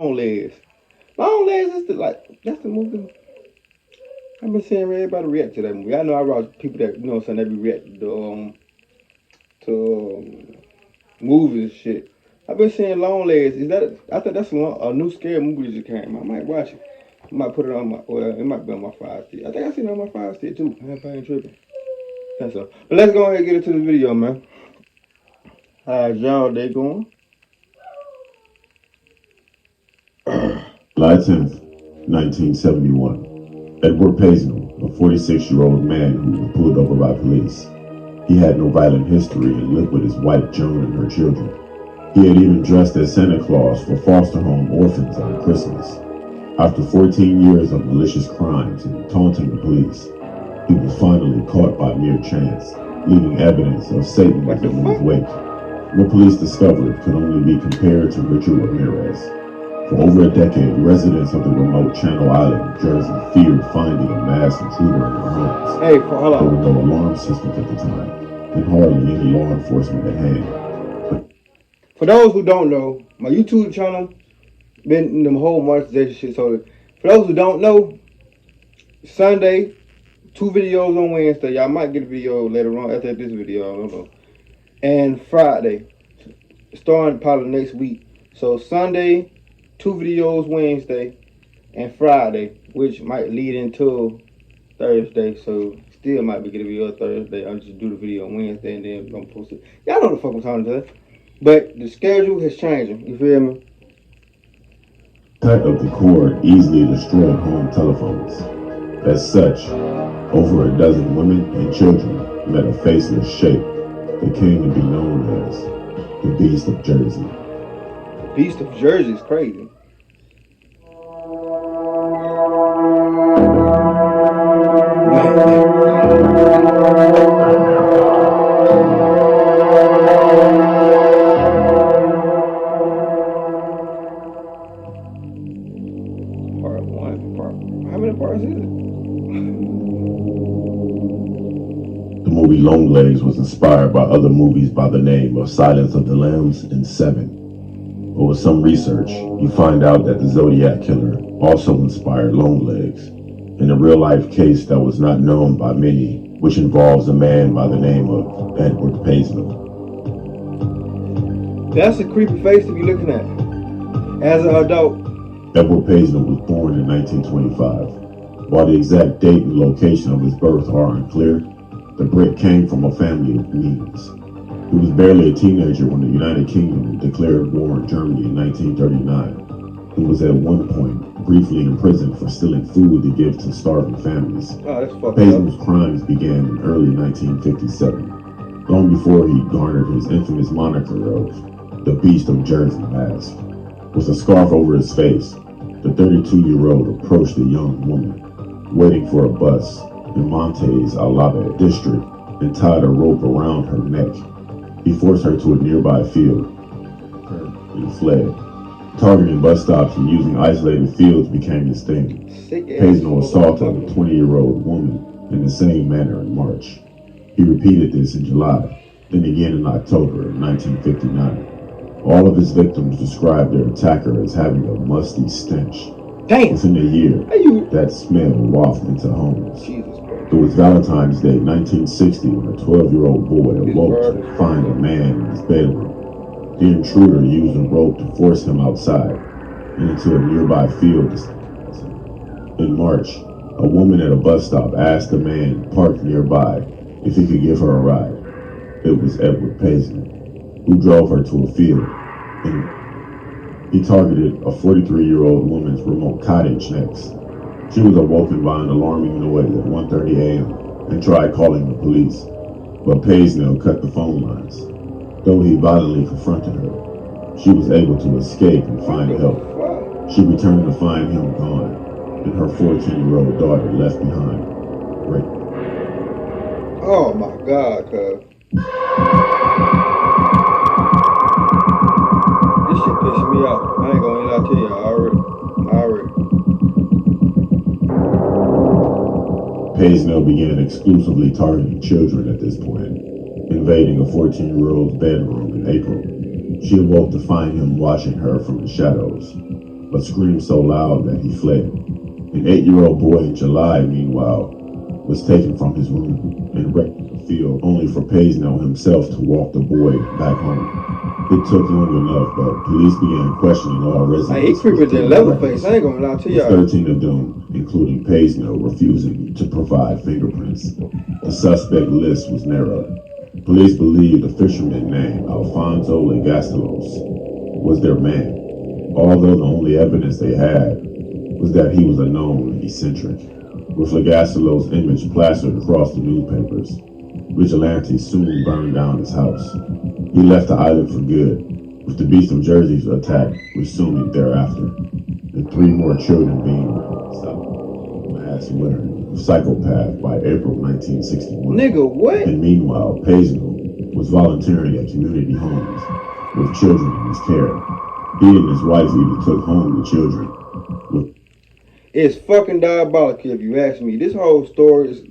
Long Legs. Long Legs is that's the movie. I've been seeing everybody react to that movie. I know I watch people that what I'm saying they be react to movies and shit. I've been seeing Long Legs. Is that? I think that's a new scary movie that just came. I might watch it. I might put it on my. Well, it might be on my Fire Stick. I think I seen it on my Fire Stick too. I ain't tripping. That's all. But let's go ahead and get into the video, man. How's y'all day going? July 10th, 1971. Edward Paisley, a 46-year-old man who was pulled over by police. He had no violent history and lived with his wife Joan and her children. He had even dressed as Santa Claus for foster home orphans on Christmas. After 14 years of malicious crimes and taunting the police, he was finally caught by mere chance, leaving evidence of Satanism in his wake. What police discovered could only be compared to Richard Ramirez. For over a decade, residents of the remote Channel Island, Jersey, feared finding a mass intruder in their homes. Hey, hold There were on. no alarm systems at the time, and hardly any law enforcement at hand. For those who don't know, my YouTube channel been in the whole monetization shit. So for those who don't know, Sunday, 2 videos on Wednesday. Y'all might get a video later on after this video. I don't know. And Friday, starting probably next week. So Sunday, 2 videos Wednesday, and Friday, which might lead into Thursday. So still might be get a video Thursday. I'll just do the video on Wednesday and then I'm gonna post it. Y'all know the fuck I'm talking about. But the schedule has changed. You feel me? Cut of the cord easily destroyed home telephones. As such, over a dozen women and children met a faceless shape that came to be known as the Beast of Jersey. Beast of Jersey is crazy. Part one. How many parts is it? The movie Longlegs was inspired by other movies by the name of Silence of the Lambs and Seven. But with some research, you find out that the Zodiac Killer also inspired Longlegs in a real-life case that was not known by many, which involves a man by the name of Edward Paisley. That's a creepy face to be looking at. As an adult. Edward Paisley was born in 1925. While the exact date and location of his birth are unclear, the Brit came from a family of means. He was barely a teenager when the United Kingdom declared war on Germany in 1939. He was at one point briefly imprisoned for stealing food to give to starving families. Oh, that's fucked Paisley's up. crimes began in early 1957, long before he garnered his infamous moniker of the Beast of Jersey mask. With a scarf over his face, the 32-year-old approached a young woman waiting for a bus in Montes Alave district and tied a rope around her neck. He forced her to a nearby field and fled. Targeting bus stops and using isolated fields became his thing. Paisley assaulted a 20-year-old woman in the same manner in March. He repeated this in July, then again in October of 1959. All of his victims described their attacker as having a musty stench. Damn. Within a year, that smell wafted into homes. Jesus Christ. It was Valentine's Day 1960 when a 12-year-old boy awoke to find a man in his bedroom. The intruder used a rope to force him outside and into a nearby field. In March, a woman at a bus stop asked a man parked nearby if he could give her a ride. It was Edward Paisley, who drove her to a field, and he targeted a 43-year-old woman's remote cottage next. She was awoken by an alarming noise at 1:30 a.m. and tried calling the police, but Paisley cut the phone lines. Though he violently confronted her, she was able to escape and find help. She returned to find him gone, and her 14-year-old daughter left behind. Raped. Oh my God, cuz. This shit pissing me off. I ain't gonna lie to you. Already. Paisley began exclusively targeting children at this point, invading a 14-year-old's bedroom in April. She awoke to find him watching her from the shadows. but screamed so loud that he fled. An 8-year-old boy in July, meanwhile, was taken from his room and wrecked in the field, only for Paisno himself to walk the boy back home. It took long enough, but police began questioning all residents. He creeping to Leatherface. I ain't gonna lie to y'all. 13 of them, including Paisno, refusing to provide fingerprints. The suspect list was narrowed. Police believed a fisherman named Alfonso Legastelos was their man, although the only evidence they had was that he was a known eccentric. With Legastelos' image plastered across the newspapers, vigilantes soon burned down his house. He left the island for good, with the Beast of Jersey's attack resuming thereafter, and 3 more children being stopped. Mass murdering of psychopath by April 1961. Nigga, what? And meanwhile, Paisno was volunteering at community homes with children in his care. He and his wife even took home the children. It's fucking diabolical if you ask me. This whole story is...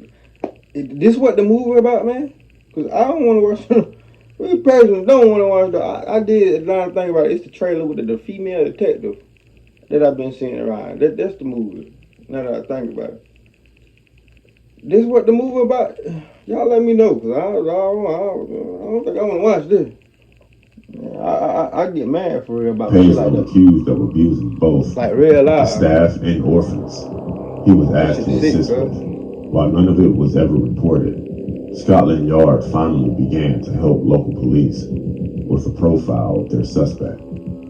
This what the movie about, man? Because I don't want to watch... We personally don't want to watch the... I did another thing about it. It's the trailer with the female detective that I've been seeing around. That's the movie. Now that I think about it. This what the movie about? Y'all let me know, because I don't think I want to watch this. I get mad for real about shit like that. Accused of abusing both like real life, the staff and orphans he was asked to assist with. While none of it was ever reported, Scotland Yard finally began to help local police with a profile of their suspect.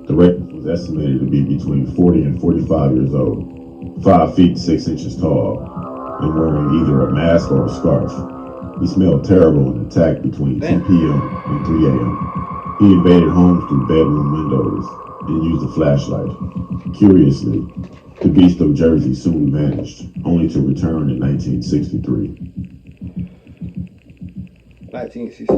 The rapist was estimated to be between 40 and 45 years old, 5 feet 6 inches tall, and wearing either a mask or a scarf. He smelled terrible and attacked between 2 p.m. and 3 a.m. He invaded homes through bedroom windows and used a flashlight. Curiously, the Beast of Jersey soon vanished, only to return in 1963. 1963.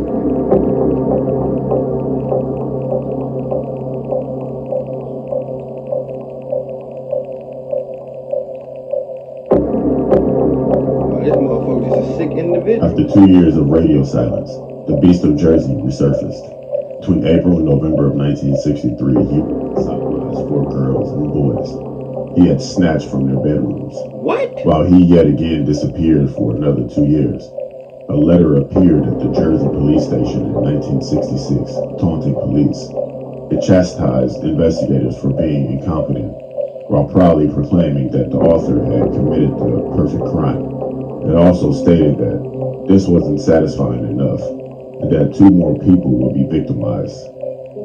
This motherfucker just a sick individual. After 2 years of radio silence, the Beast of Jersey resurfaced. Between April and November of 1963, he sodomized 4 girls and boys he had snatched from their bedrooms. What? While he yet again disappeared for another 2 years. A letter appeared at the Jersey police station in 1966, taunting police. It chastised investigators for being incompetent, while proudly proclaiming that the author had committed the perfect crime. It also stated that this wasn't satisfying enough, and that 2 more people would be victimized.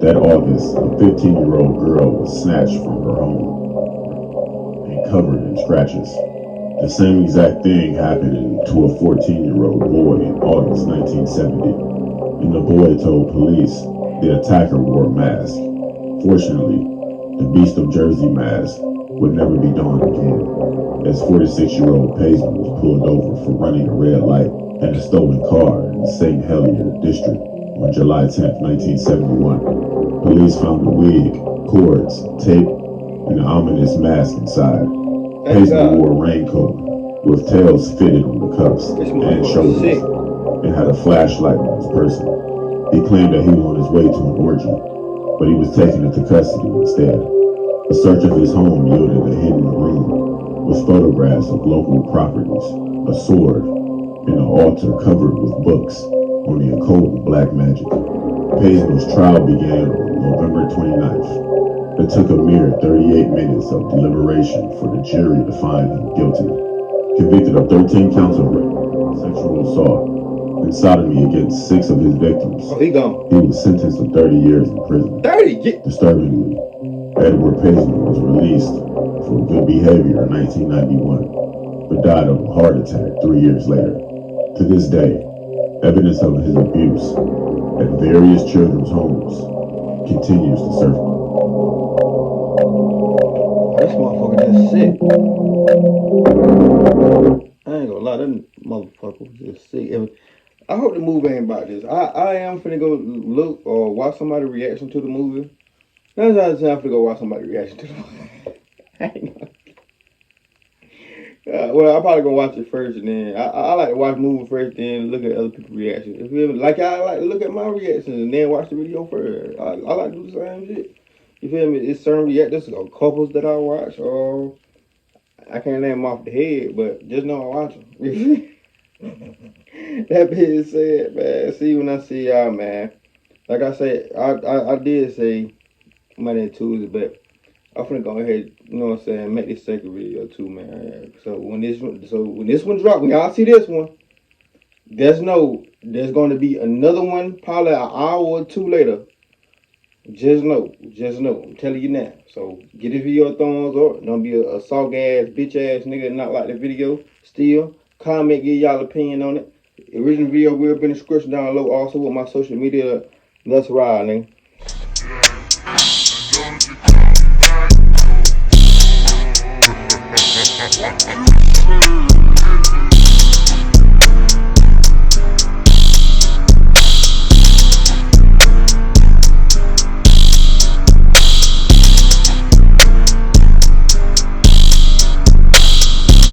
That August, a 15-year-old girl was snatched from her home and covered in scratches. The same exact thing happened to a 14-year-old boy in August 1970, and the boy told police the attacker wore a mask. Fortunately, the Beast of Jersey mask would never be donned again, as 46-year-old Paisno was pulled over for running a red light and a stolen car in the St. Helier district on July 10, 1971. Police found a wig, cords, tape, and an ominous mask inside. Paisno wore a raincoat with tails fitted on the cuffs and shoulders and had a flashlight on his person. He claimed that he was on his way to an orgy, but he was taken into custody instead. A search of his home yielded a hidden room with photographs of local properties, a sword, and an altar covered with books on the occult and black magic. Paisno's trial began on November 29th. It took a mere 38 minutes of deliberation for the jury to find him guilty. Convicted of 13 counts of rape, sexual assault, and sodomy against 6 of his victims. He gone. He was sentenced to 30 years in prison. 30? Disturbingly, Edward Paisno was released for good behavior in 1991, but died of a heart attack 3 years later. To this day, evidence of his abuse at various children's homes continues to surface. This motherfucker just sick. I ain't gonna lie, that motherfucker was just sick. I hope the movie ain't about this. I am finna go look or watch somebody's reaction to the movie. That's how I'm finna go watch somebody's reaction to the movie. I ain't gonna. Well, I'm probably gonna watch it first, and then I like to watch movies first, then look at other people's reactions. If you ever, like I like to look at my reactions and then watch the video first. I like to do the same shit. You feel me? It's certain reactors or couples that I watch, or I can't name them off the head, but just know I watch them. That being said, man, see you when I see y'all, man. Like I said, I did say Monday and Tuesday, but I'm finna go ahead, you know what I'm saying, make this second video too, man. So when this one drop, when y'all see this one, there's gonna be another one probably an hour or two later. Just know. I'm telling you now. So get this video a thumbs up. Don't be a soft ass, bitch ass nigga and not like the video. Still, comment, give y'all opinion on it. The original video will be in the description down below. Also with my social media. Let's ride, nigga.